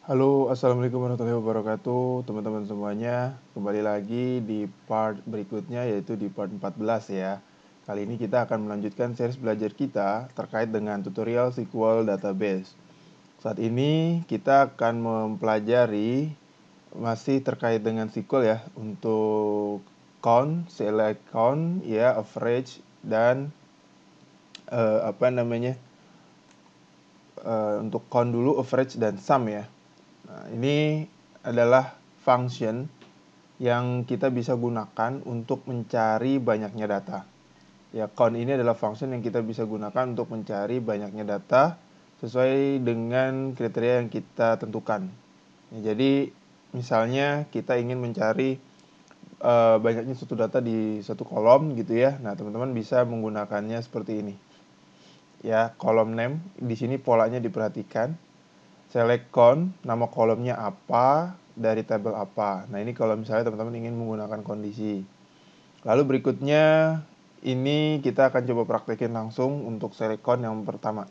Halo, Assalamualaikum warahmatullahi wabarakatuh, teman-teman semuanya. Kembali lagi di part berikutnya, yaitu di part 14 ya. Kali ini kita akan melanjutkan series belajar kita terkait dengan tutorial SQL Database. Saat ini kita akan mempelajari masih terkait dengan SQL ya, untuk count, select count, ya, average, dan untuk count dulu, average, dan sum ya. Nah, ini adalah function yang kita bisa gunakan untuk mencari banyaknya data. Ya, count ini adalah function yang kita bisa gunakan untuk mencari banyaknya data sesuai dengan kriteria yang kita tentukan. Ya, jadi misalnya kita ingin mencari banyaknya suatu data di satu kolom gitu ya. Nah, teman-teman bisa menggunakannya seperti ini. Ya, kolom name di sini polanya diperhatikan. Select count, nama kolomnya apa, dari tabel apa. Nah, ini kalau misalnya teman-teman ingin menggunakan kondisi. Lalu berikutnya, ini kita akan coba praktekin langsung untuk select count yang pertama.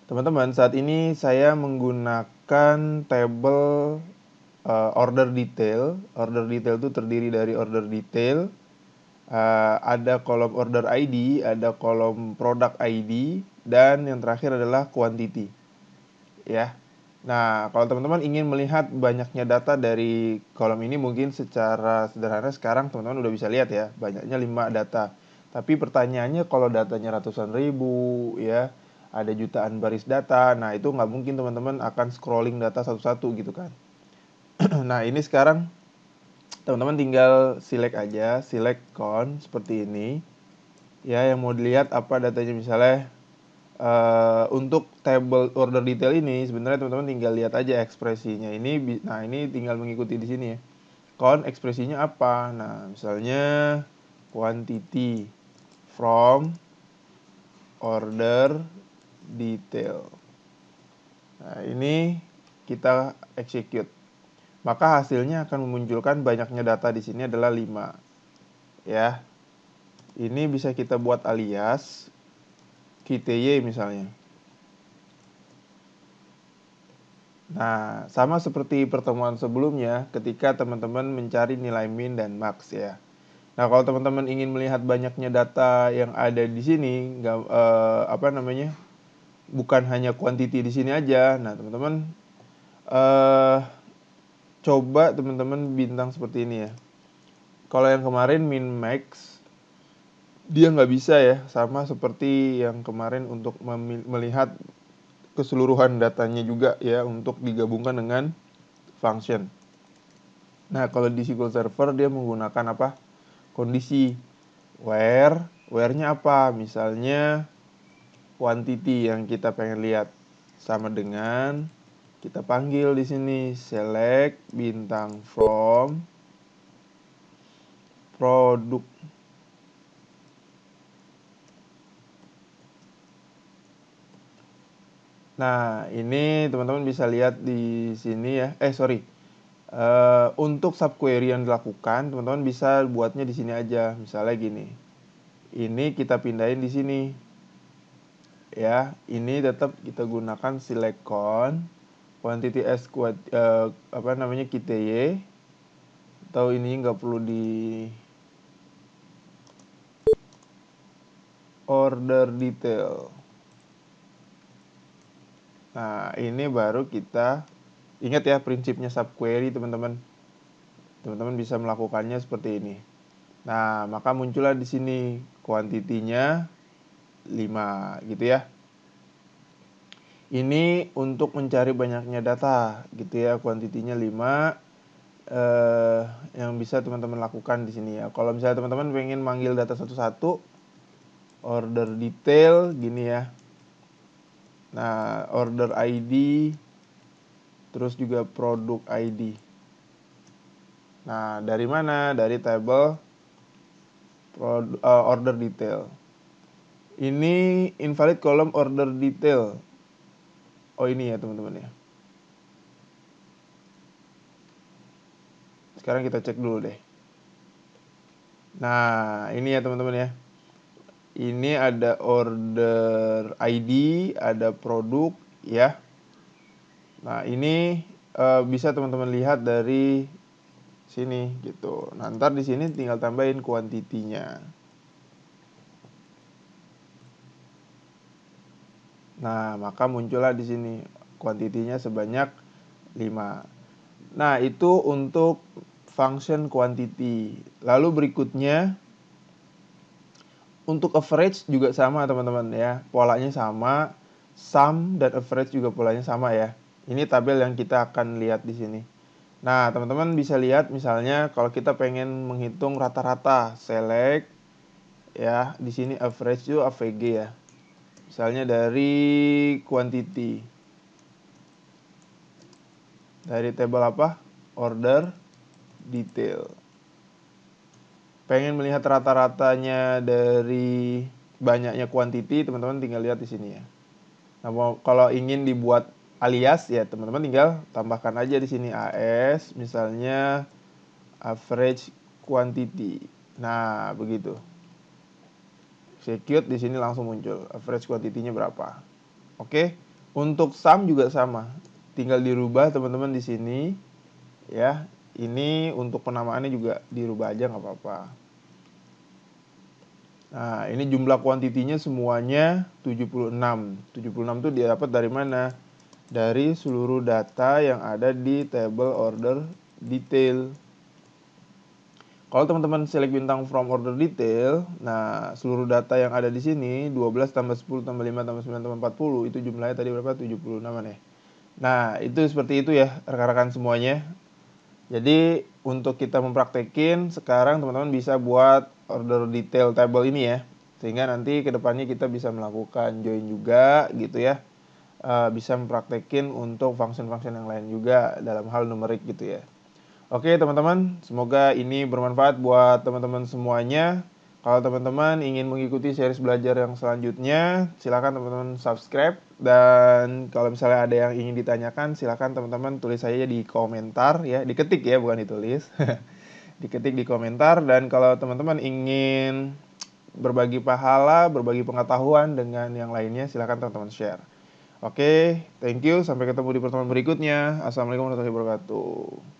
Teman-teman, saat ini saya menggunakan tabel order detail. Order detail itu terdiri dari order detail, ada kolom order ID, ada kolom product ID, dan yang terakhir adalah quantity. Ya. Nah, kalau teman-teman ingin melihat banyaknya data dari kolom ini, mungkin secara sederhana sekarang teman-teman udah bisa lihat ya, banyaknya 5 data. Tapi pertanyaannya kalau datanya ratusan ribu ya, ada jutaan baris data, nah itu nggak mungkin teman-teman akan scrolling data satu-satu gitu kan. Nah, ini sekarang teman-teman tinggal select aja, select count seperti ini. Ya, yang mau dilihat apa datanya, misalnya untuk table order detail ini sebenarnya teman-teman tinggal lihat aja ekspresinya. Nah, ini tinggal mengikuti di sini ya. Count ekspresinya apa? Nah, misalnya quantity from order detail. Nah, ini kita execute. Maka hasilnya akan memunculkan banyaknya data di sini adalah 5. Ya. Ini bisa kita buat alias QTY misalnya. Nah, sama seperti pertemuan sebelumnya ketika teman-teman mencari nilai min dan max ya. Nah, kalau teman-teman ingin melihat banyaknya data yang ada di sini, bukan hanya quantity di sini aja. Nah, teman-teman eh, coba teman-teman bintang seperti ini ya. Kalau yang kemarin min max, dia nggak bisa ya, sama seperti yang kemarin untuk melihat keseluruhan datanya juga ya, untuk digabungkan dengan function. Nah, kalau di SQL Server dia menggunakan apa? Kondisi. Where-nya apa? Misalnya quantity yang kita pengen lihat, sama dengan kita panggil di sini select bintang from produk. Nah, ini teman-teman bisa lihat di sini ya. Untuk subquery yang dilakukan, teman-teman bisa buatnya di sini aja. Misalnya gini. Ini kita pindahin di sini. Ya, ini tetap kita gunakan select count, quantity as QTY, atau ini nggak perlu di order detail. Nah, ini baru kita ingat ya prinsipnya subquery teman-teman. Teman-teman bisa melakukannya seperti ini. Nah, maka muncullah di sini kuantitinya 5 gitu ya. Ini untuk mencari banyaknya data gitu ya, kuantitinya 5 yang bisa teman-teman lakukan di sini ya. Kalau misalnya teman-teman pengen manggil data satu-satu, order detail gini ya. Nah, order ID, terus juga produk ID. Nah, dari mana? Dari tabel order detail. Ini invalid column order detail. Oh, ini ya teman-teman ya. Sekarang kita cek dulu deh. Nah, ini ya teman-teman ya. Ini ada order ID, ada produk ya. Nah, ini bisa teman-teman lihat dari sini gitu. Nah, ntar di sini tinggal tambahin kuantitinya. Nah, maka muncullah di sini kuantitinya sebanyak 5. Nah, itu untuk function quantity. Lalu berikutnya untuk average juga sama teman-teman ya. Polanya sama, sum dan average juga polanya sama ya. Ini tabel yang kita akan lihat di sini. Nah, teman-teman bisa lihat misalnya kalau kita pengen menghitung rata-rata, select ya, di sini average itu AVG ya. Misalnya dari quantity. Dari table apa? Order detail. Pengen melihat rata-ratanya dari banyaknya quantity, teman-teman tinggal lihat di sini ya. Nah, kalau ingin dibuat alias ya teman-teman tinggal tambahkan aja di sini AS, misalnya average quantity. Nah, begitu. Execute di sini langsung muncul average quantity-nya berapa. Oke. Untuk sum juga sama. Tinggal dirubah teman-teman di sini ya. Ini untuk penamaannya juga dirubah aja nggak apa-apa. Nah, ini jumlah kuantitinya semuanya 76. 76 itu didapat dari mana? Dari seluruh data yang ada di table order detail. Kalau teman-teman select bintang from order detail, nah seluruh data yang ada di sini 12 tambah 10 tambah 5 tambah 9 tambah 40 itu jumlahnya tadi berapa? 76 ya. Nah, itu seperti itu ya rekan-rekan semuanya. Jadi untuk kita mempraktekin sekarang teman-teman bisa buat order detail table ini ya. Sehingga nanti kedepannya kita bisa melakukan join juga gitu ya. Bisa mempraktekin untuk function-function yang lain juga dalam hal numerik gitu ya. Oke teman-teman, semoga ini bermanfaat buat teman-teman semuanya. Kalau teman-teman ingin mengikuti series belajar yang selanjutnya, silakan teman-teman subscribe. Dan kalau misalnya ada yang ingin ditanyakan, silakan teman-teman tulis saja di komentar ya, diketik ya, bukan ditulis. Diketik di komentar. Dan kalau teman-teman ingin berbagi pahala, berbagi pengetahuan dengan yang lainnya, silakan teman-teman share. Oke, thank you. Sampai ketemu di pertemuan berikutnya. Assalamualaikum warahmatullahi wabarakatuh.